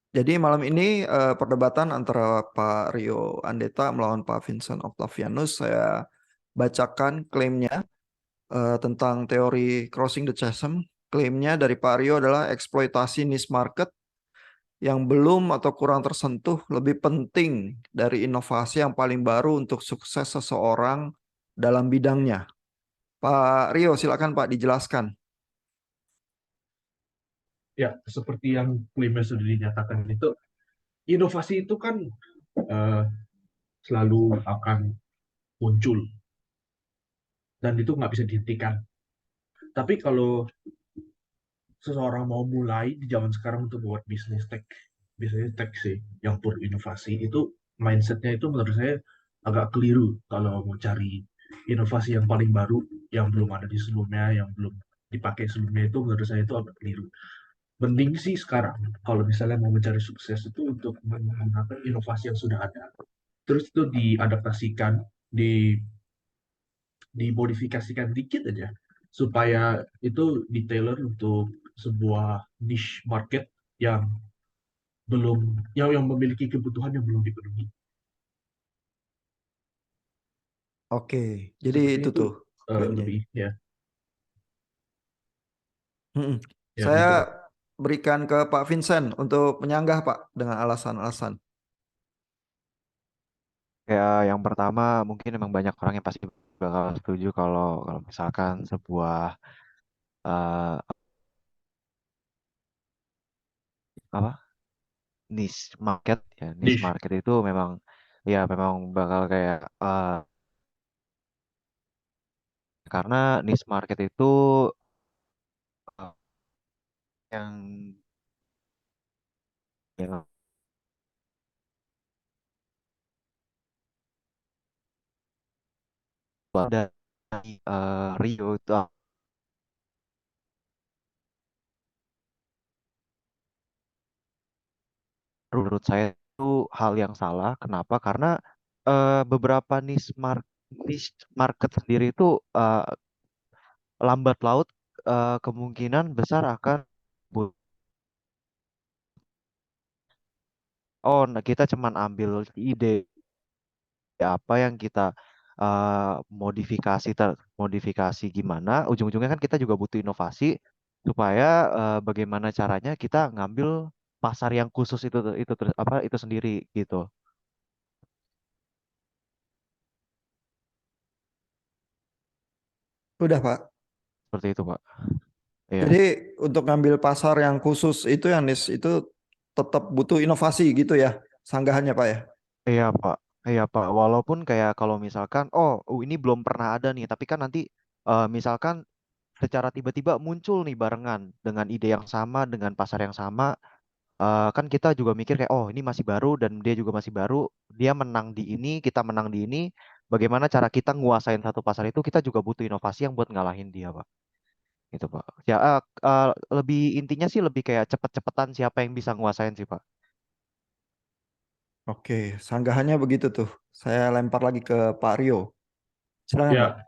Jadi malam ini perdebatan antara Pak Rio Andeta melawan Pak Vincent Octavianus. Saya bacakan klaimnya tentang teori crossing the chasm. Klaimnya dari Pak Rio adalah eksploitasi niche market yang belum atau kurang tersentuh lebih penting dari inovasi yang paling baru untuk sukses seseorang dalam bidangnya. Pak Rio, silakan Pak dijelaskan. Ya, seperti yang klaimnya sudah dinyatakan itu, inovasi itu kan eh, selalu akan muncul dan itu nggak bisa dihentikan. Tapi kalau seseorang mau mulai di zaman sekarang untuk buat bisnis tech, biasanya tech sih, yang berinovasi itu mindsetnya itu menurut saya agak keliru kalau mau cari inovasi yang paling baru, yang belum ada di sebelumnya, yang belum dipakai sebelumnya itu menurut saya itu agak keliru. Mending sih sekarang kalau misalnya mau mencari sukses itu untuk menggunakan inovasi yang sudah ada, terus itu diadaptasikan, di dimodifikasikan dikit aja supaya itu ditailor untuk sebuah niche market yang belum yang memiliki kebutuhan yang belum dipenuhi. Oke, jadi Seperti itu itu tuh klaimnya. lebih ya Mm-mm. ya Saya betul. berikan ke Pak Vincent untuk menyanggah Pak dengan alasan-alasan. Ya, yang pertama mungkin memang banyak orang yang pasti bakal setuju kalau kalau misalkan sebuah eh, apa niche market ya niche Niche. market itu memang ya memang bakal kayak karena niche market itu eh, yang yang dari Rio itu menurut saya itu hal yang salah. Kenapa? Karena beberapa niche market sendiri itu eh, lambat laut kemungkinan besar akan oh, nah kita cuman ambil ide apa yang kita eh, modifikasi gimana, ujung-ujungnya kan kita juga butuh inovasi supaya bagaimana caranya kita ngambil pasar yang khusus itu sendiri gitu. Udah Pak. Seperti itu, Pak. Iya. Jadi untuk ngambil pasar yang khusus itu yang niche itu tetap butuh inovasi gitu ya, sanggahannya Pak ya. Iya, Pak. Iya, Pak. Walaupun kayak kalau misalkan oh, ini belum pernah ada nih, tapi kan nanti misalkan secara tiba-tiba muncul nih barengan dengan ide yang sama, dengan pasar yang sama, kan kita juga mikir kayak oh ini masih baru dan dia juga masih baru, dia menang di ini, kita menang di ini, bagaimana cara kita nguasain satu pasar itu, kita juga butuh inovasi yang buat ngalahin dia, Pak. Gitu, Pak. Ya lebih intinya sih lebih kayak cepet-cepetan siapa yang bisa nguasain sih, Pak. Oke, sanggahannya begitu tuh. Saya lempar lagi ke Pak Rio. Silakan Ya, Pak.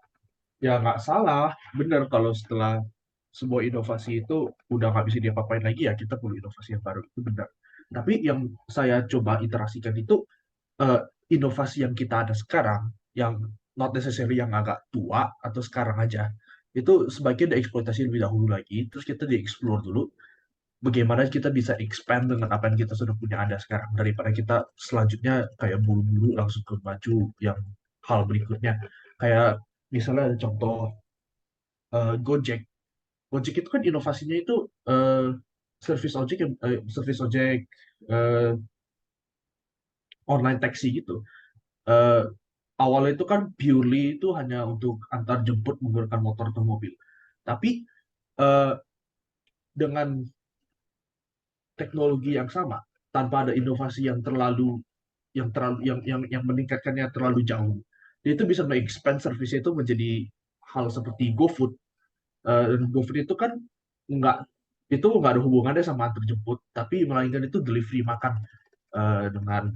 ya nggak salah, benar kalau setelah sebuah inovasi itu udah nggak bisa diapa-apain lagi ya kita perlu inovasi yang baru itu benar. Tapi yang saya coba iterasikan itu eh, inovasi yang kita ada sekarang, yang not necessarily yang agak tua atau sekarang aja, itu sebaiknya dieksploitasi lebih dahulu lagi, terus kita dieksplor dulu bagaimana kita bisa expand dengan apa yang kita sudah punya ada sekarang, daripada kita selanjutnya kayak buru-buru langsung ke maju yang hal berikutnya. Kayak misalnya ada contoh Gojek. Gojek itu kan inovasinya itu eh, service ojek eh, online taxi gitu. Eh, Awalnya itu kan purely itu hanya untuk antar jemput menggunakan motor atau mobil. Tapi eh, dengan teknologi yang sama, tanpa ada inovasi yang meningkatkannya terlalu jauh, dia itu bisa meng-expand service itu menjadi hal seperti GoFood. Dan GoFood itu kan nggak nggak ada hubungannya sama antar jemput, tapi melainkan itu delivery makan dengan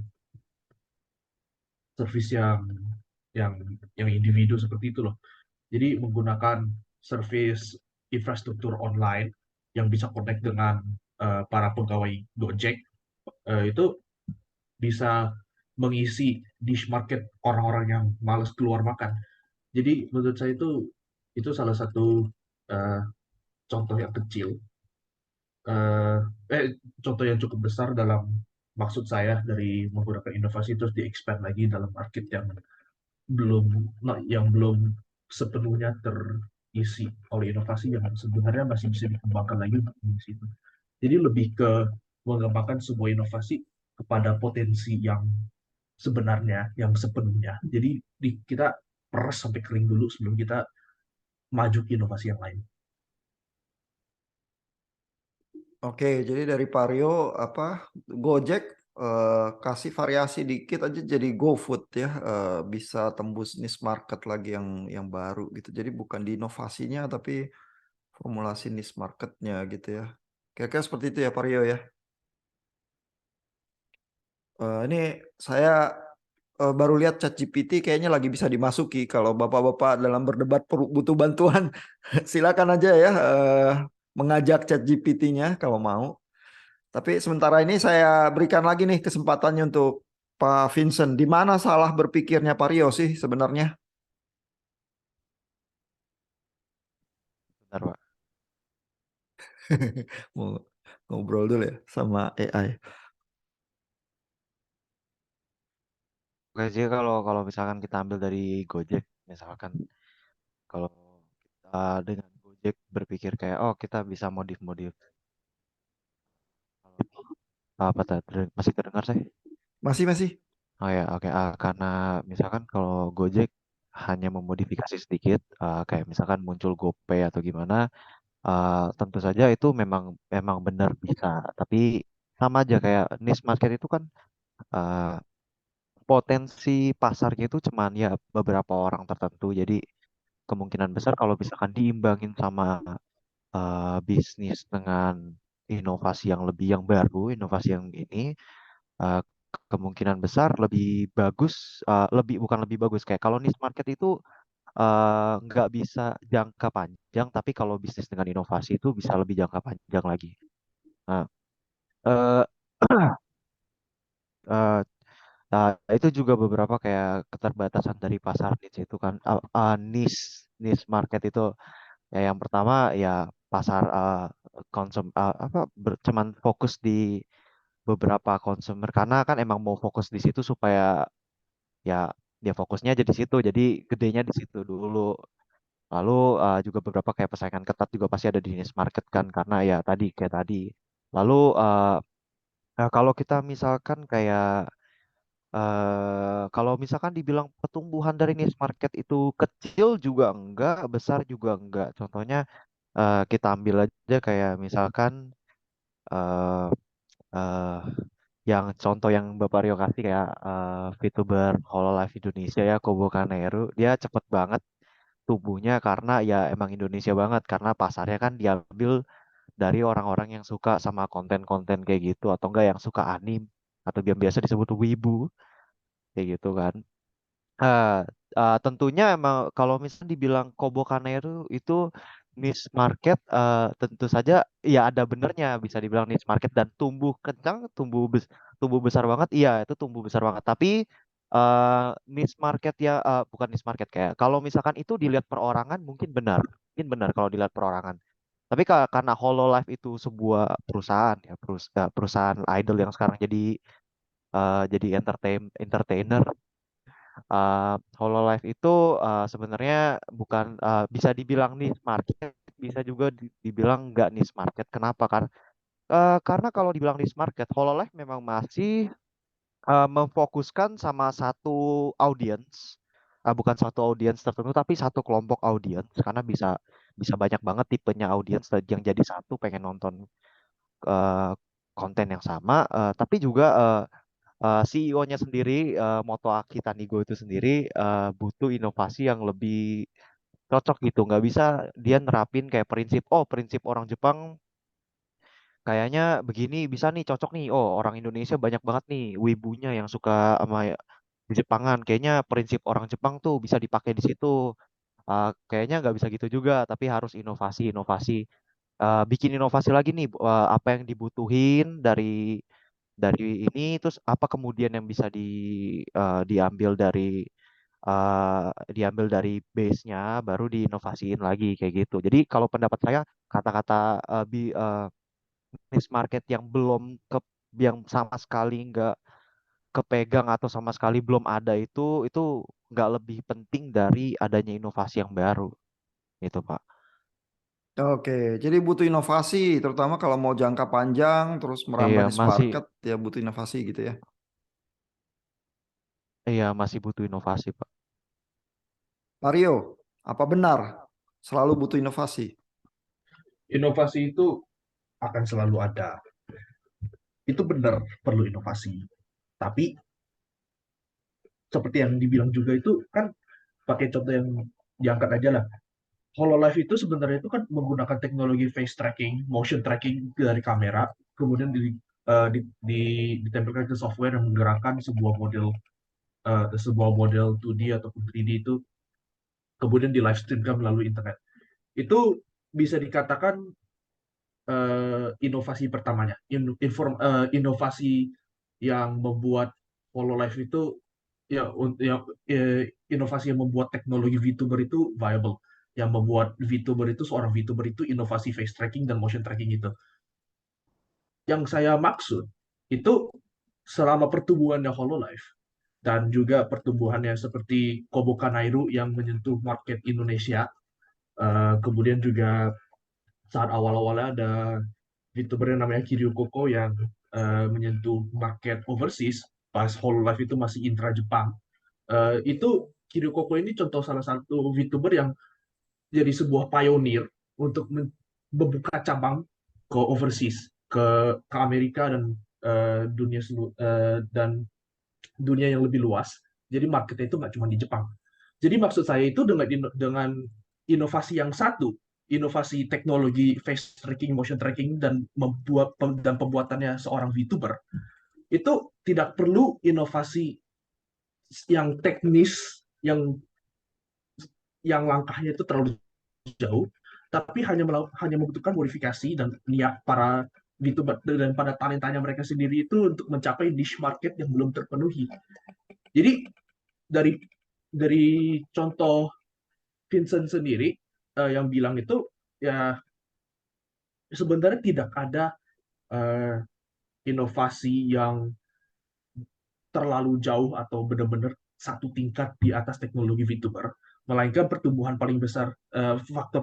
service yang yang individu seperti itu loh. Jadi menggunakan service infrastruktur online yang bisa connect dengan para pegawai Gojek itu bisa mengisi niche market orang-orang yang males keluar makan. Jadi menurut saya itu salah satu eh, contoh yang kecil, eh, eh contoh yang cukup besar dalam maksud saya dari menggunakan inovasi terus di-expand lagi dalam market belum yang belum sepenuhnya terisi oleh inovasi yang sebenarnya masih bisa dikembangkan lagi untuk mengisi itu. Jadi lebih ke mengembangkan sebuah inovasi kepada potensi yang sebenarnya, yang sepenuhnya. Jadi kita peres sampai kering dulu sebelum kita maju ke inovasi yang lain. Oke, jadi dari Vario apa Gojek kasih variasi dikit aja jadi GoFood ya, bisa tembus niche market lagi yang baru gitu. Jadi bukan di inovasinya tapi formulasi niche marketnya gitu ya. Kira-kira seperti itu ya Vario ya. Ini saya baru lihat ChatGPT kayaknya lagi bisa dimasuki. Kalau bapak-bapak dalam berdebat butuh bantuan, silakan aja ya mengajak ChatGPT-nya kalau mau. Tapi sementara ini saya berikan lagi nih kesempatannya untuk Pak Vincent. Di mana salah berpikirnya Pak Rio sih sebenarnya? Bentar, Pak. Mau ngobrol dulu ya sama AI. Oke sih, kalau kalau misalkan kita ambil dari Gojek, misalkan kalau kita dengan Gojek berpikir kayak, oh kita bisa modif-modif. Apa tadi? Masih terdengar sih? Masih masih. Oh ya, oke. Karena misalkan kalau Gojek hanya memodifikasi sedikit, kayak misalkan muncul GoPay atau gimana, tentu saja itu memang memang benar bisa. Tapi sama aja kayak niche market itu kan, uh, potensi pasarnya itu cuman ya beberapa orang tertentu. Jadi kemungkinan besar kalau misalkan diimbangin sama bisnis dengan inovasi yang lebih yang baru, inovasi yang ini, uh, kemungkinan besar lebih bagus, lebih bukan lebih bagus kayak kalau niche market itu nggak bisa jangka panjang, tapi kalau bisnis dengan inovasi itu bisa lebih jangka panjang lagi. Nah, eh, eh, nah, itu juga beberapa kayak keterbatasan dari pasar niche itu kan. Niche niche market itu ya yang pertama ya pasar, apa cuman fokus di beberapa consumer karena kan emang mau fokus di situ supaya ya dia fokusnya aja di situ, jadi gedenya di situ dulu. Lalu juga beberapa kayak persaingan ketat juga pasti ada di niche market kan karena ya tadi kayak tadi. Lalu kalau kita misalkan kayak, kalau misalkan dibilang pertumbuhan dari niche market itu kecil juga enggak, besar juga enggak. Contohnya kita ambil aja kayak misalkan eh eh, yang contoh yang Bapak Rio kasih kayak VTuber Hololive Indonesia ya, Kobo Kaneru, dia cepet banget tumbuhnya karena ya emang Indonesia banget karena pasarnya kan diambil dari orang-orang yang suka sama konten-konten kayak gitu atau enggak yang suka anim atau yang biasa disebut wibu kayak gitu kan. Eh, Tentunya emang kalau misalnya dibilang Kobo Kanero itu niche market, tentu saja ya ada benernya bisa dibilang niche market dan tumbuh kencang, tumbuh besar banget. Iya, itu tumbuh besar banget. Tapi niche market ya, bukan niche market kayak kalau misalkan itu dilihat perorangan mungkin benar kalau dilihat perorangan. Tapi karena Hololive itu sebuah perusahaan ya, perusahaan idol yang sekarang jadi entertainer. Hololive itu sebenarnya bukan, bisa dibilang niche market, bisa juga dibilang nggak niche market. Kenapa? Karena kalau dibilang niche market, Hololive memang masih memfokuskan sama satu audiens, bukan satu audiens tertentu, tapi satu kelompok audiens. Karena bisa bisa banyak banget tipenya audiens yang jadi satu pengen nonton eh, konten yang sama, tapi juga CEO-nya sendiri, Moto Aki Tanigo itu sendiri butuh inovasi yang lebih cocok gitu. Nggak bisa dia nerapin kayak prinsip, oh prinsip orang Jepang kayaknya begini bisa nih cocok nih. Oh orang Indonesia banyak banget nih wibunya yang suka sama Jepangan. Kayaknya prinsip orang Jepang tuh bisa dipakai di situ. Kayaknya nggak bisa gitu juga, tapi harus inovasi-inovasi. Bikin inovasi lagi nih, apa yang dibutuhin dari dari ini terus apa kemudian yang bisa diambil dari base-nya baru diinovasiin lagi kayak gitu. Jadi kalau pendapat saya kata-kata niche market yang belum ke yang sama sekali nggak kepegang atau sama sekali belum ada itu nggak lebih penting dari adanya inovasi yang baru itu Pak. Oke, jadi butuh inovasi, terutama kalau mau jangka panjang, terus merambah Iya niche masih market, ya butuh inovasi gitu ya. iya masih butuh inovasi Pak. Mario, apa benar selalu butuh inovasi? Inovasi itu akan selalu ada. Itu benar perlu inovasi. Tapi seperti yang dibilang juga itu kan pakai contoh yang diangkat aja lah. HoloLive itu sebenarnya itu kan menggunakan teknologi face tracking, motion tracking dari kamera, kemudian ditempelkan ke software yang menggerakkan sebuah model 2D ataupun 3D itu, kemudian di live streamkan melalui internet. Itu bisa dikatakan inovasi pertamanya, inovasi yang membuat HoloLive itu inovasi yang membuat teknologi VTuber itu viable, yang membuat seorang VTuber itu inovasi face tracking dan motion tracking itu. Yang saya maksud itu selama pertumbuhannya HoloLive dan juga pertumbuhannya seperti Kobo Kanairu yang menyentuh market Indonesia, kemudian juga saat awal-awalnya ada VTuber yang namanya Kiryu Koko yang menyentuh market overseas pas HoloLive itu masih intra Jepang. Itu Kiryu Koko ini contoh salah satu VTuber yang jadi sebuah pionir untuk membuka cabang ke overseas, ke Amerika dan dan dunia yang lebih luas. Jadi marketnya itu nggak cuma di Jepang. Jadi maksud saya itu dengan inovasi yang satu, inovasi teknologi face tracking, motion tracking dan pembuatannya seorang VTuber itu tidak perlu inovasi yang teknis yang langkahnya itu terlalu jauh, tapi hanya membutuhkan modifikasi dan niat para VTuber dan pada talentanya mereka sendiri itu untuk mencapai niche market yang belum terpenuhi. Jadi dari dari contoh Vincent sendiri yang bilang itu ya sebenarnya tidak ada uh, inovasi yang terlalu jauh atau benar-benar satu tingkat di atas teknologi VTuber, melainkan faktor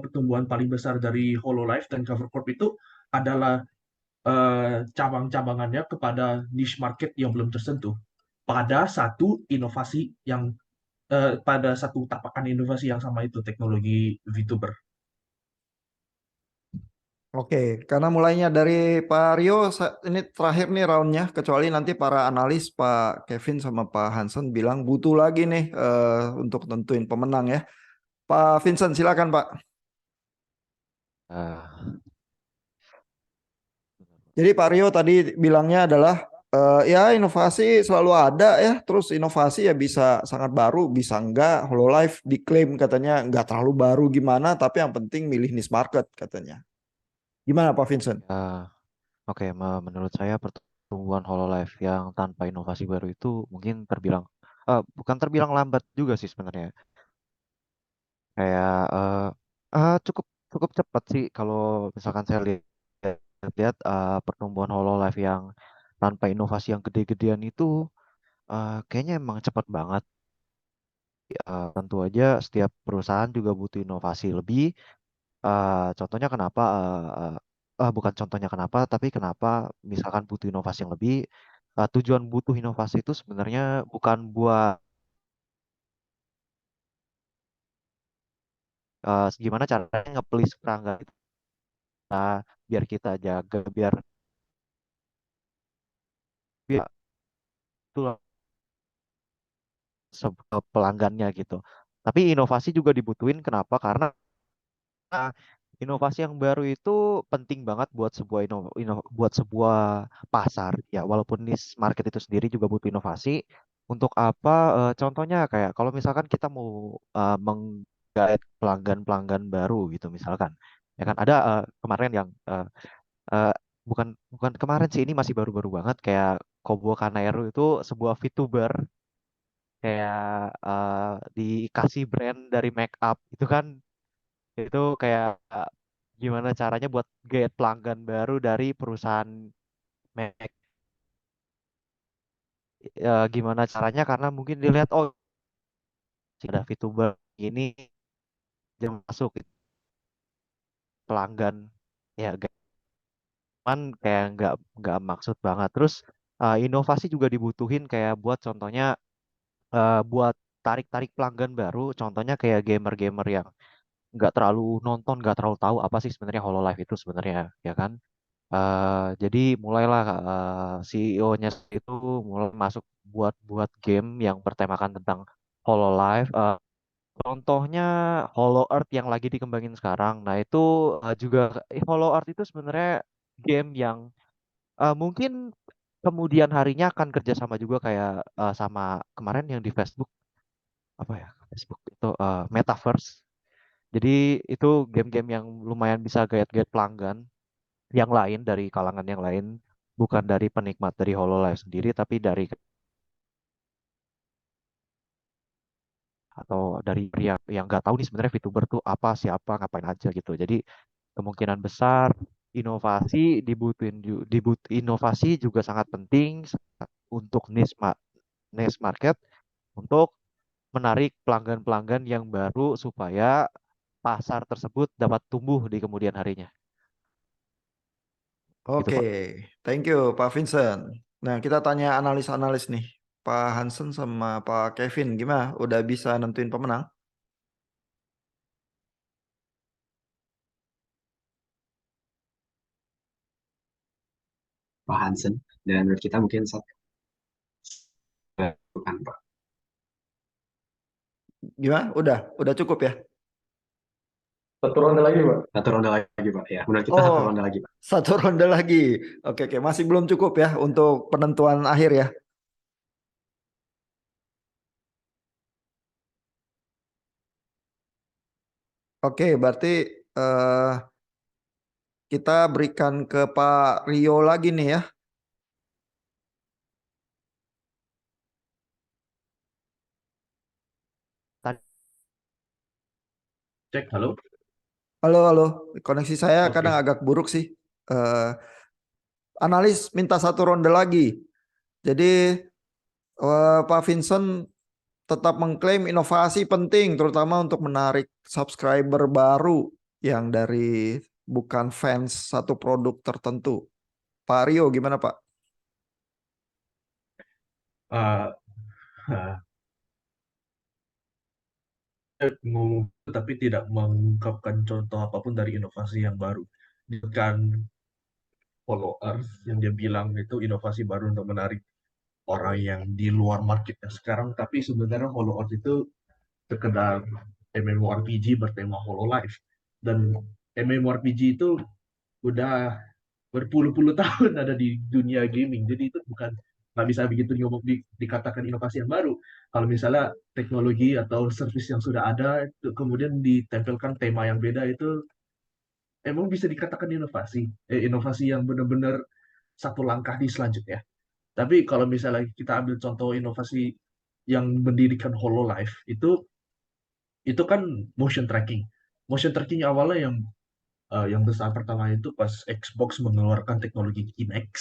pertumbuhan paling besar dari HoloLive dan Covercorp itu adalah cabang-cabangannya kepada niche market yang belum tersentuh pada satu inovasi yang pada satu tapakan inovasi yang sama itu teknologi VTuber. Oke, karena mulainya dari Pak Rio, ini terakhir nih roundnya, kecuali nanti para analis Pak Kevin sama Pak Hansen bilang butuh lagi nih untuk tentuin pemenang ya. Pak Vincent silakan Pak. Ah, Jadi Pak Rio tadi bilangnya adalah ya inovasi selalu ada ya, terus inovasi ya bisa sangat baru, bisa enggak. HoloLive diklaim katanya enggak terlalu baru gimana, tapi yang penting milih niche market katanya. Gimana Pak Vincent? ya, oke, menurut saya pertumbuhan HoloLive yang tanpa inovasi baru itu mungkin bukan terbilang lambat juga sih sebenarnya. Kayak cukup cukup cepat sih kalau misalkan saya lihat pertumbuhan HoloLive yang tanpa inovasi yang gede-gedean itu kayaknya emang cepat banget. Tentu aja setiap perusahaan juga butuh inovasi lebih. Contohnya kenapa bukan contohnya kenapa, tapi kenapa misalkan butuh inovasi yang lebih. Tujuan butuh inovasi itu sebenarnya bukan buat gimana caranya nge-please pelanggan kita, biar kita jaga, biar itulah pelanggannya gitu. Tapi inovasi juga dibutuhin kenapa? Karena inovasi yang baru itu penting banget buat buat sebuah pasar ya. Walaupun niche market itu sendiri juga butuh inovasi. Untuk apa? Contohnya kayak kalau misalkan kita mau menggait pelanggan-pelanggan baru gitu misalkan, ya kan ada kemarin yang bukan bukan kemarin sih, ini masih baru-baru banget, kayak Kobo Kanero itu sebuah VTuber kayak dikasih brand dari make up itu kan, itu kayak gimana caranya buat get pelanggan baru dari perusahaan make, gimana caranya karena mungkin dilihat oh ada VTuber ini yang masuk pelanggan ya kan kayak nggak maksud banget. Terus inovasi juga dibutuhin kayak buat contohnya buat tarik-tarik pelanggan baru, contohnya kayak gamer-gamer yang nggak terlalu nonton, nggak terlalu tahu apa sih sebenarnya Hololive itu sebenarnya, ya kan. Jadi mulailah CEO-nya itu mulai masuk buat buat game yang bertemakan tentang Hololive. Contohnya Hollow Earth yang lagi dikembangin sekarang. Nah itu juga Hollow Earth itu sebenarnya game yang mungkin kemudian harinya akan kerjasama juga kayak sama kemarin yang di Facebook apa ya, Facebook itu Metaverse. Jadi itu game-game yang lumayan bisa gayet-gayet pelanggan yang lain dari kalangan yang lain, bukan dari penikmat dari HoloLens sendiri, tapi dari atau dari yang nggak tahu nih sebenarnya VTuber tuh apa, siapa, ngapain aja gitu. Jadi kemungkinan besar inovasi inovasi juga sangat penting untuk niche market, untuk menarik pelanggan-pelanggan yang baru supaya pasar tersebut dapat tumbuh di kemudian harinya. Gitu, Oke, Pak. thank you Pak Vincent. Nah, kita tanya analis-analis nih. Pak Hansen sama Pak Kevin, gimana? Udah bisa nentuin pemenang? Pak Hansen, dan menurut kita mungkin satu bukan Pak. Gimana? Udah cukup ya? Satu ronde lagi, Pak. Satu ronde lagi Pak, ya menurut kita Oh, satu ronde lagi Pak. satu ronde lagi. Oke, masih belum cukup ya untuk penentuan akhir ya. Oke, berarti eh, kita berikan ke Pak Rio lagi nih ya. Tadi Cek, halo. Halo, halo. Koneksi saya kadang Oke. agak buruk sih. Eh, Analis minta satu ronde lagi. Jadi Pak Vincent tetap mengklaim inovasi penting, terutama untuk menarik subscriber baru yang dari bukan fans satu produk tertentu. Pak Rio, gimana Pak? Uh, ngomong tapi tidak mengungkapkan contoh apapun dari inovasi yang baru. Bukan followers yang dia bilang itu inovasi baru untuk menarik orang yang di luar marketnya sekarang, tapi sebenarnya Hollow Earth itu sekedar MMORPG bertema Hololive. Dan MMORPG itu udah berpuluh-puluh tahun ada di dunia gaming, jadi itu bukan, nggak bisa begitu dikatakan inovasi yang baru. Kalau misalnya teknologi atau service yang sudah ada itu kemudian ditempelkan tema yang beda, itu emang bisa dikatakan inovasi, inovasi yang benar-benar satu langkah di selanjutnya. Tapi kalau misalnya kita ambil contoh inovasi yang mendirikan Hololive, itu kan motion tracking. Motion tracking awalnya yang besar pertama itu pas Xbox mengeluarkan teknologi Kinect,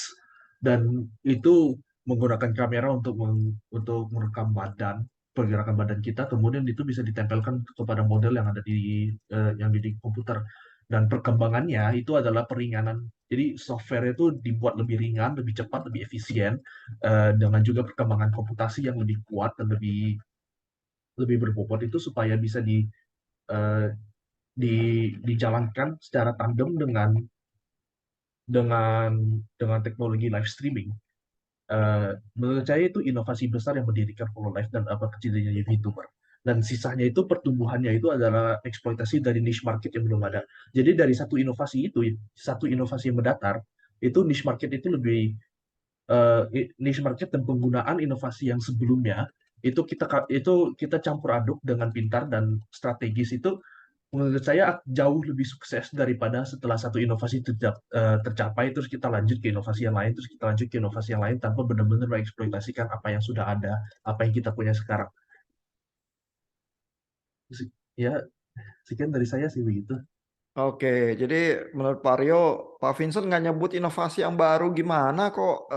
dan itu menggunakan kamera untuk merekam pergerakan badan kita, kemudian itu bisa ditempelkan kepada model yang ada di komputer. Dan perkembangannya itu adalah peringanan. Jadi software itu dibuat lebih ringan, lebih cepat, lebih efisien, dengan juga perkembangan komputasi yang lebih kuat dan lebih lebih berbobot itu supaya bisa eh, dijalankan secara tandem dengan dengan teknologi live streaming. Menurut saya itu inovasi besar yang mendirikan Hololive dan apa kecilnya YouTuber. Dan sisanya itu pertumbuhannya itu adalah eksploitasi dari niche market yang belum ada. Jadi dari satu inovasi yang mendatar, itu niche market itu niche market dan penggunaan inovasi yang sebelumnya itu kita campur aduk dengan pintar dan strategis, itu menurut saya jauh lebih sukses daripada setelah satu inovasi tercapai terus kita lanjut ke inovasi yang lain terus kita lanjut ke inovasi yang lain tanpa benar-benar mengeksploitasikan apa yang sudah ada, apa yang kita punya sekarang. Ya, sekian dari saya sih begitu. Oke, jadi menurut Pak Rio, Pak Vincent nggak nyebut inovasi yang baru gimana kok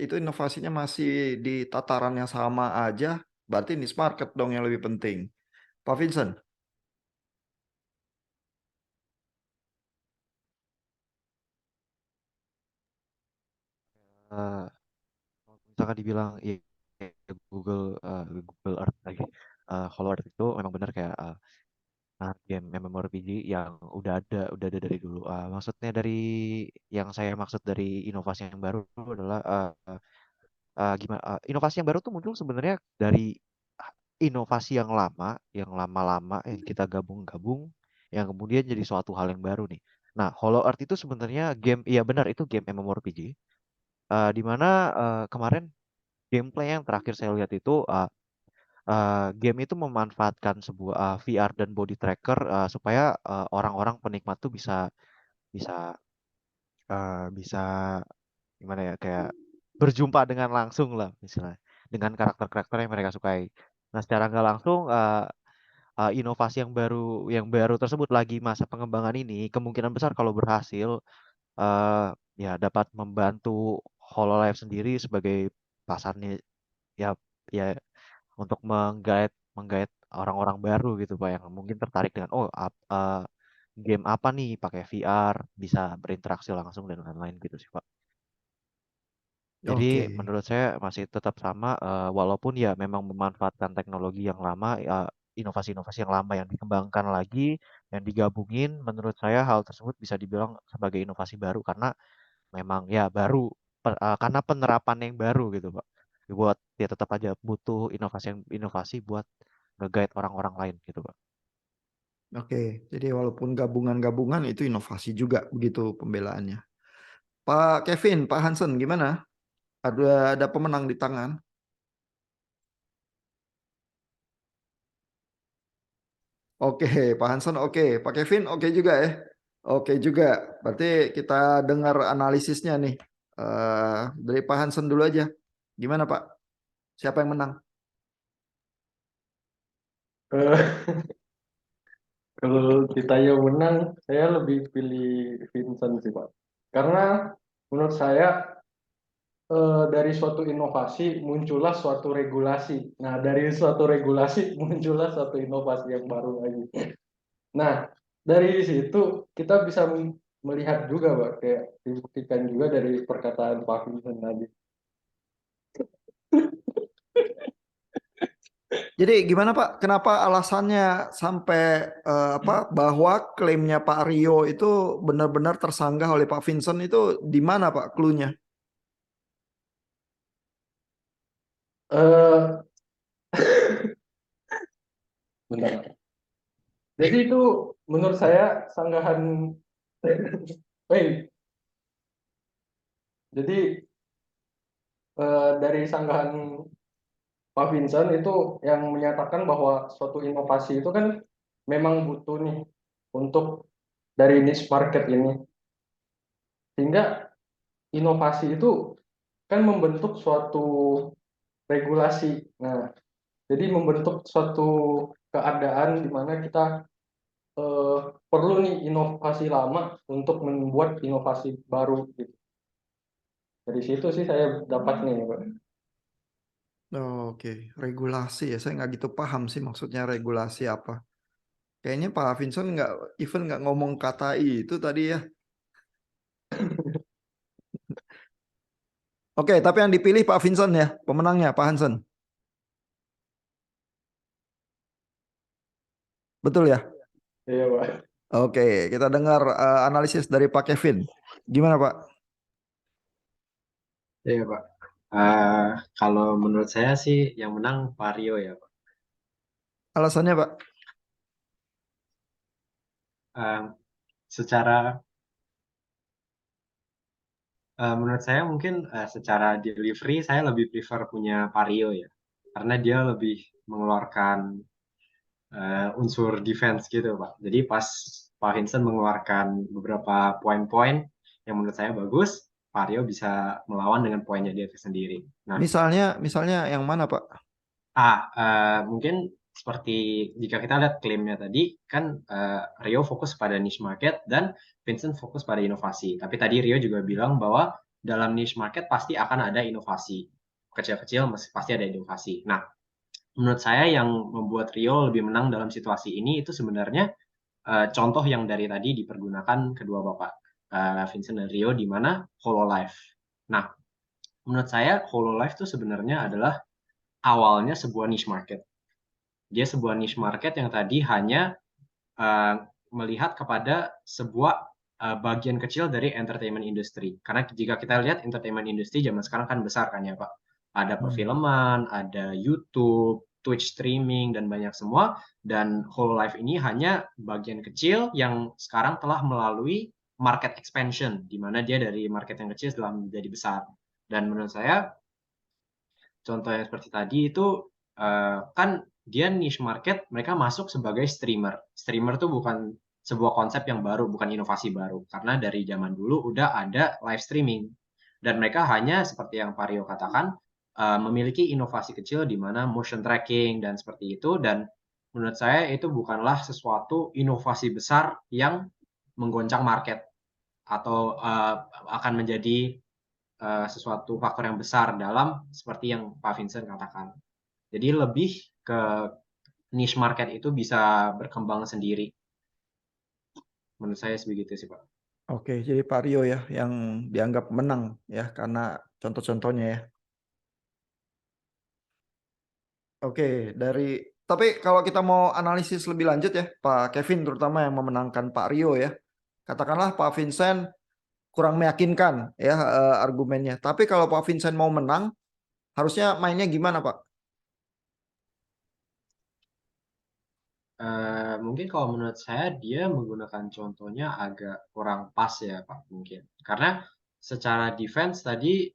itu inovasinya masih di tataran yang sama aja, berarti niche market dong yang lebih penting. Pak Vincent, Eh, Kalau misalkan dibilang ya, Google Google Earth lagi, Hollow Earth itu memang benar kayak game MMORPG yang udah ada dari dulu. Maksudnya dari yang saya maksud dari inovasi yang baru adalah gimana? Inovasi yang baru tuh muncul sebenarnya dari inovasi yang lama-lama yang kita gabung-gabung, yang kemudian jadi suatu hal yang baru nih. Nah, Hollow Earth itu sebenarnya game, iya benar itu game MMORPG, di mana kemarin gameplay yang terakhir saya lihat itu game itu memanfaatkan sebuah VR dan body tracker supaya orang-orang penikmat tuh bisa bisa bisa gimana ya kayak berjumpa dengan langsung lah misalnya dengan karakter-karakter yang mereka sukai. Nah, secara nggak langsung inovasi yang baru tersebut lagi masa pengembangan ini kemungkinan besar kalau berhasil eh, ya dapat membantu Hololive sendiri sebagai pasarnya ya ya untuk menggait orang-orang baru gitu Pak yang mungkin tertarik dengan game apa nih pakai VR bisa berinteraksi langsung dan lain-lain gitu sih Pak. Jadi oke, menurut saya masih tetap sama walaupun ya memang memanfaatkan teknologi yang lama inovasi-inovasi yang lama yang dikembangkan lagi yang digabungin menurut saya hal tersebut bisa dibilang sebagai inovasi baru karena memang ya baru karena penerapan yang baru gitu Pak. Buat ya tetap aja butuh inovasi buat nge-guide orang-orang lain gitu Pak. oke. Jadi walaupun gabungan-gabungan itu inovasi juga begitu pembelaannya. Pak Kevin, Pak Hansen, gimana? Ada pemenang di tangan? Oke, Pak Hansen, oke. Pak Kevin, oke juga ya. Oke juga. Berarti kita dengar analisisnya nih. Dari Pak Hansen dulu aja. Gimana Pak? Siapa yang menang? Eh, Kalau kita yang menang, saya lebih pilih Vincent sih Pak. Karena menurut saya dari suatu inovasi muncullah suatu regulasi. Nah, dari suatu regulasi muncullah suatu inovasi yang baru lagi. Nah, dari situ kita bisa melihat juga Pak, kayak dibuktikan juga dari perkataan Pak Vincent tadi. Jadi gimana Pak? Kenapa alasannya sampai apa bahwa klaimnya Pak Rio itu benar-benar tersanggah oleh Pak Vincent itu di mana Pak cluenya? Eh, Bentar. Jadi itu menurut saya sanggahan. Jadi dari sanggahan Pak Vincent itu yang menyatakan bahwa suatu inovasi itu kan memang butuh nih untuk dari niche market ini. Sehingga inovasi itu kan membentuk suatu regulasi. Nah, jadi membentuk suatu keadaan di mana kita eh, perlu nih inovasi lama untuk membuat inovasi baru gitu. Dari situ sih saya dapat nih, Pak. Oke, regulasi ya. Saya nggak gitu paham sih maksudnya regulasi apa. Kayaknya Pak Vincent nggak ngomong kata itu tadi ya. Oke, tapi yang dipilih Pak Vincent ya, pemenangnya Pak Hansen. Betul ya? Iya, Pak. Oke, kita dengar analisis dari Pak Kevin. Gimana Pak? Iya, Pak. Eh, Kalau menurut saya sih yang menang Vario ya, Pak. Alasannya Pak? Eh, Secara menurut saya mungkin secara delivery saya lebih prefer punya Vario ya, karena dia lebih mengeluarkan unsur defense gitu Pak. Jadi pas Pak Vincent mengeluarkan beberapa poin-poin yang menurut saya bagus, Pak Rio bisa melawan dengan poinnya dia sendiri. Nah, Misalnya yang mana Pak? mungkin seperti jika kita lihat klaimnya tadi, kan Rio fokus pada niche market dan Vincent fokus pada inovasi. Tapi tadi Rio juga bilang bahwa dalam niche market pasti akan ada inovasi. Kecil-kecil pasti ada inovasi. Nah, menurut saya yang membuat Rio lebih menang dalam situasi ini itu sebenarnya contoh yang dari tadi dipergunakan kedua bapak Vincent dan Rio di mana Hololive. Nah, menurut saya Hololive itu sebenarnya adalah awalnya sebuah niche market. Dia sebuah niche market yang tadi hanya melihat kepada sebuah bagian kecil dari entertainment industry. Karena jika kita lihat entertainment industry zaman sekarang kan besar kan ya Pak. Ada perfilman, ada YouTube, Twitch streaming, dan banyak semua. Dan Hololive ini hanya bagian kecil yang sekarang telah melalui market expansion, di mana dia dari market yang kecil telah menjadi besar. Dan menurut saya, contoh yang seperti tadi itu kan dia niche market, mereka masuk sebagai streamer. Streamer tuh bukan sebuah konsep yang baru, bukan inovasi baru. Karena dari zaman dulu udah ada live streaming. Dan mereka hanya seperti yang Pak Rio katakan, memiliki inovasi kecil di mana motion tracking dan seperti itu. Dan menurut saya itu bukanlah sesuatu inovasi besar yang menggoncang market atau akan menjadi sesuatu faktor yang besar dalam seperti yang Pak Vincent katakan. Jadi lebih ke niche market itu bisa berkembang sendiri. Menurut saya sebegitu sih Pak. Oke, jadi Pak Rio ya yang dianggap menang ya karena contoh-contohnya ya. Oke, tapi kalau kita mau analisis lebih lanjut ya, Pak Kevin terutama yang memenangkan Pak Rio ya. Katakanlah Pak Vincent kurang meyakinkan ya argumennya. Tapi kalau Pak Vincent mau menang, harusnya mainnya gimana Pak? Mungkin kalau menurut saya dia menggunakan contohnya agak kurang pas ya Pak mungkin. Karena secara defense tadi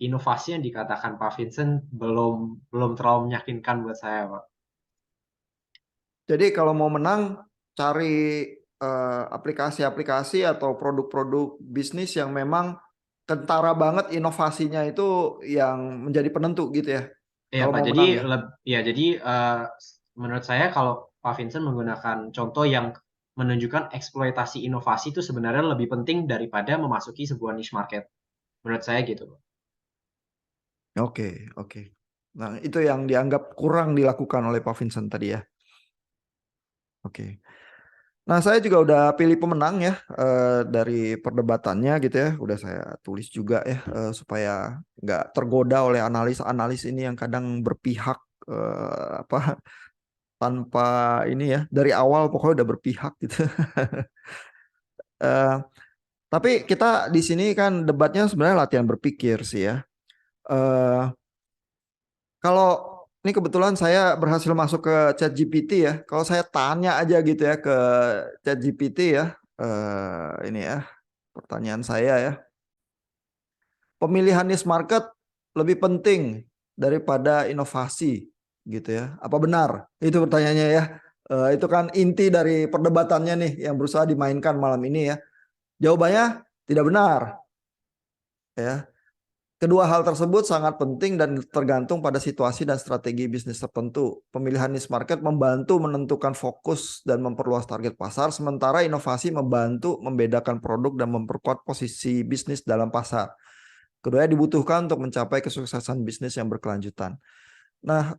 inovasi yang dikatakan Pak Vincent belum terlalu meyakinkan buat saya Pak. Jadi kalau mau menang, cari aplikasi-aplikasi atau produk-produk bisnis yang memang kentara banget inovasinya itu yang menjadi penentu gitu ya. Iya Kalau Pak, mau jadi menang ya. jadi menurut saya kalau Pak Vincent menggunakan contoh yang menunjukkan eksploitasi inovasi itu sebenarnya lebih penting daripada memasuki sebuah niche market. Menurut saya gitu. Oke. Nah, itu yang dianggap kurang dilakukan oleh Pak Vincent tadi ya. Oke. Nah, saya juga udah pilih pemenang ya dari perdebatannya gitu ya. Udah saya tulis juga ya supaya nggak tergoda oleh analis-analis ini yang kadang berpihak apa tanpa ini ya dari awal pokoknya udah berpihak gitu. Eh, tapi kita di sini kan debatnya sebenarnya latihan berpikir sih ya. Eh, Kalau ini kebetulan saya berhasil masuk ke ChatGPT ya. Kalau saya tanya aja gitu ya ke ChatGPT ya, ini ya pertanyaan saya ya. Pemilihan niche market lebih penting daripada inovasi gitu ya. Apa benar? Itu pertanyaannya ya. Itu kan inti dari perdebatannya nih yang berusaha dimainkan malam ini ya. Jawabannya tidak benar ya. Kedua hal tersebut sangat penting dan tergantung pada situasi dan strategi bisnis tertentu. Pemilihan niche market membantu menentukan fokus dan memperluas target pasar, sementara inovasi membantu membedakan produk dan memperkuat posisi bisnis dalam pasar. Keduanya dibutuhkan untuk mencapai kesuksesan bisnis yang berkelanjutan. Nah,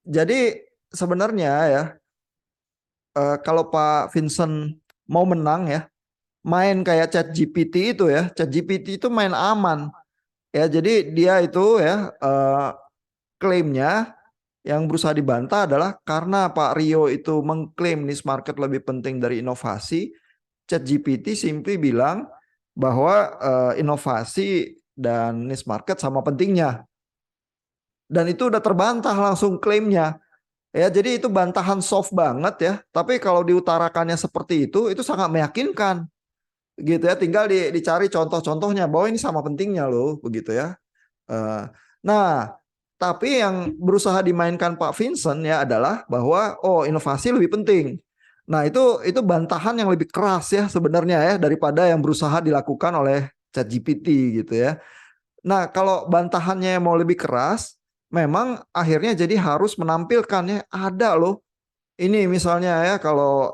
jadi sebenarnya ya, kalau Pak Vincent mau menang ya, main kayak ChatGPT itu ya, ChatGPT itu main aman. Ya, jadi dia itu ya klaimnya yang berusaha dibantah adalah karena Pak Rio itu mengklaim niche market lebih penting dari inovasi, ChatGPT simply bilang bahwa inovasi dan niche market sama pentingnya. Dan itu udah terbantah langsung klaimnya. Ya, jadi itu bantahan soft banget ya. Tapi kalau diutarakannya seperti itu sangat meyakinkan. Gitu ya, tinggal dicari contoh-contohnya bahwa ini sama pentingnya loh, begitu ya. Nah, Tapi yang berusaha dimainkan Pak Vincent ya adalah bahwa inovasi lebih penting. Nah, itu bantahan yang lebih keras ya sebenarnya ya daripada yang berusaha dilakukan oleh ChatGPT gitu ya. Nah, kalau bantahannya mau lebih keras, memang akhirnya jadi harus menampilkan ya ada loh. Ini misalnya ya kalau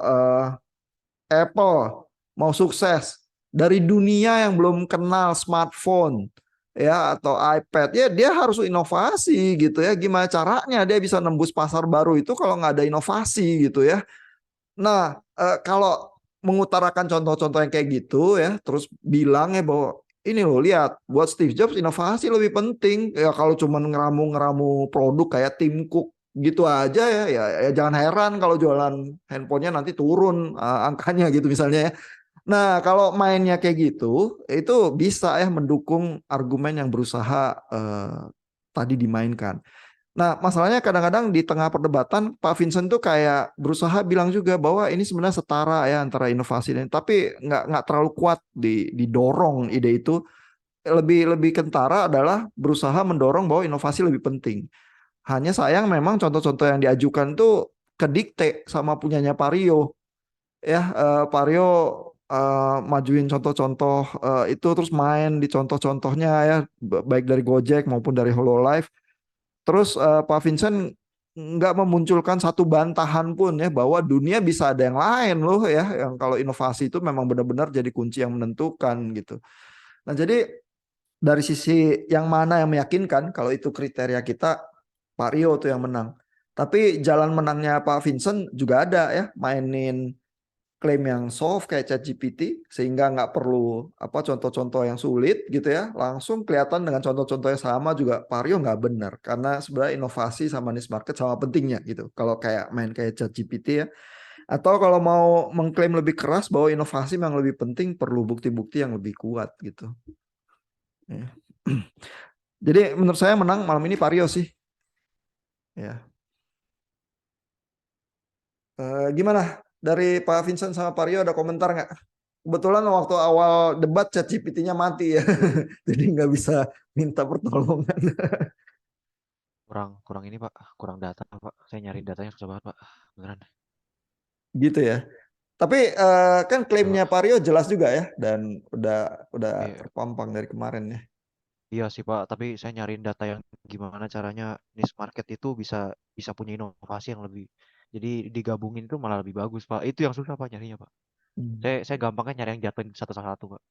Apple mau sukses dari dunia yang belum kenal smartphone ya atau iPad ya dia harus inovasi gitu ya. Gimana caranya dia bisa nembus pasar baru itu kalau nggak ada inovasi gitu ya. Nah, kalau mengutarakan contoh-contoh yang kayak gitu ya, terus bilang ya bahwa ini loh lihat, buat Steve Jobs inovasi lebih penting. Ya kalau cuma ngeramu-ngeramu produk kayak Tim Cook gitu aja ya jangan heran kalau jualan handphonenya nanti turun angkanya gitu misalnya ya. Nah, kalau mainnya kayak gitu, itu bisa ya mendukung argumen yang berusaha tadi dimainkan. Nah, masalahnya kadang-kadang di tengah perdebatan Pak Vincent tuh kayak berusaha bilang juga bahwa ini sebenarnya setara ya antara inovasi dan tapi nggak terlalu kuat didorong ide itu. Lebih kentara adalah berusaha mendorong bahwa inovasi lebih penting. Hanya sayang memang contoh-contoh yang diajukan tuh kedikte sama punyanya Pak Rio. Ya, Pak Rio majuin contoh-contoh itu terus main di contoh-contohnya ya baik dari Gojek maupun dari Hololive. Terus Pak Vincent nggak memunculkan satu bantahan pun ya bahwa dunia bisa ada yang lain loh ya yang kalau inovasi itu memang benar-benar jadi kunci yang menentukan gitu. Nah jadi dari sisi yang mana yang meyakinkan kalau itu kriteria kita Pak Rio tuh yang menang. Tapi jalan menangnya Pak Vincent juga ada ya mainin klaim yang soft kayak ChatGPT sehingga nggak perlu apa contoh-contoh yang sulit gitu ya langsung kelihatan dengan contoh-contoh yang sama juga Vario nggak benar karena sebenarnya inovasi sama niche market sama pentingnya gitu kalau kayak main kayak ChatGPT ya atau kalau mau mengklaim lebih keras bahwa inovasi memang lebih penting perlu bukti-bukti yang lebih kuat gitu ya. Jadi menurut saya menang malam ini Vario sih ya. Gimana dari Pak Vincent sama Pak Rio ada komentar nggak? Kebetulan waktu awal debat ChatGPT-nya mati ya, jadi nggak bisa minta pertolongan. Kurang kurang ini Pak, kurang data Pak. Saya nyari datanya susah banget Pak. Beneran. Gitu ya. Tapi kan klaimnya Pak. Pak Rio jelas juga ya, dan udah Iya, terpampang dari kemarin ya. iya sih Pak, tapi saya nyariin data yang gimana caranya niche market itu bisa bisa punya inovasi yang lebih. Jadi digabungin itu malah lebih bagus Pak. Itu yang susah Pak nyarinya Pak. Hmm. Saya gampangnya nyari yang jatuhin satu-satu Pak.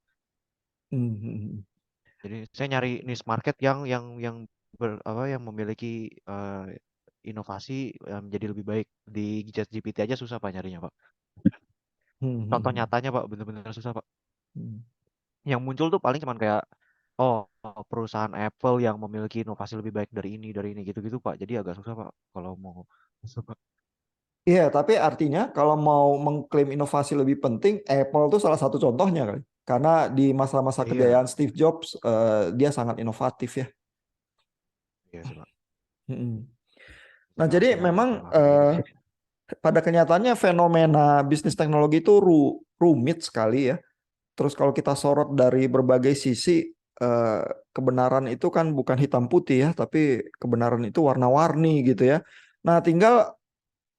Hmm, hmm, hmm. Jadi saya nyari niche market yang apa yang memiliki inovasi yang menjadi lebih baik di ChatGPT aja susah Pak nyarinya Pak. Hmm, hmm, Contoh hmm. nyatanya Pak bener-bener susah Pak. Hmm. Yang muncul tuh paling cuman kayak oh perusahaan Apple yang memiliki inovasi lebih baik dari ini gitu-gitu Pak. Jadi agak susah Pak kalau mau susah, Pak. Iya, tapi artinya kalau mau mengklaim inovasi lebih penting, Apple tuh salah satu contohnya kan. Karena di masa-masa Iya, kejayaan Steve Jobs, dia sangat inovatif ya. iya sih Pak. Hmm. Nah, Sekarang jadi tinggal memang implementasinya aja. pada kenyataannya fenomena bisnis teknologi itu rumit sekali ya. Terus kalau kita sorot dari berbagai sisi, eh, kebenaran itu kan bukan hitam putih ya, tapi kebenaran itu warna-warni gitu ya. Nah, tinggal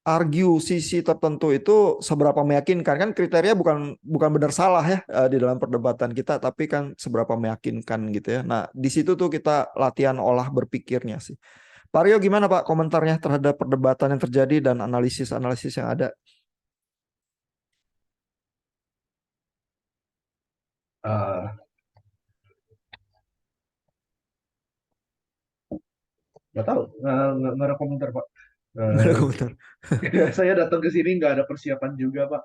argue sisi tertentu itu seberapa meyakinkan kan kriteria bukan bukan benar salah ya di dalam perdebatan kita, tapi kan seberapa meyakinkan gitu ya. Nah, di situ tuh kita latihan olah berpikirnya sih. Pak Rio gimana Pak komentarnya terhadap perdebatan yang terjadi dan analisis-analisis yang ada? Eh, nggak tahu, nggak ada komentar Pak. Nggak ada Eh, komentar. saya datang ke sini nggak ada persiapan juga Pak.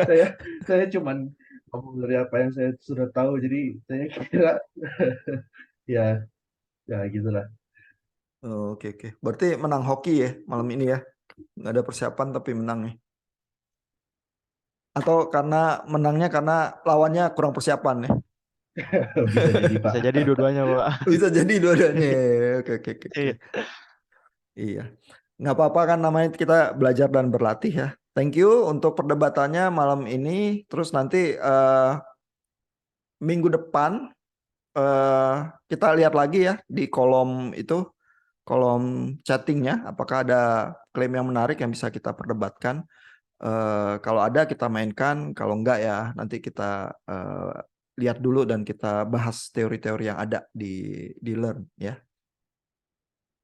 Saya saya cuman ngomong dari apa yang saya sudah tahu. Jadi saya kira ya ya gitulah. Oh, oke oke. Berarti menang hoki ya malam ini ya. Nggak ada persiapan tapi menang nih. Atau karena menangnya karena lawannya kurang persiapan ya. Bisa jadi Pak. Bisa jadi dua-duanya Pak. Bisa jadi dua-duanya. Oke oke oke. Oke. Iya. Iya. Nggak apa-apa kan namanya kita belajar dan berlatih ya. Thank you untuk perdebatannya malam ini. Terus nanti minggu depan kita lihat lagi ya di kolom itu kolom chattingnya, apakah ada klaim yang menarik yang bisa kita perdebatkan. Kalau ada kita mainkan, kalau enggak ya nanti kita lihat dulu dan kita bahas teori-teori yang ada di Learn ya.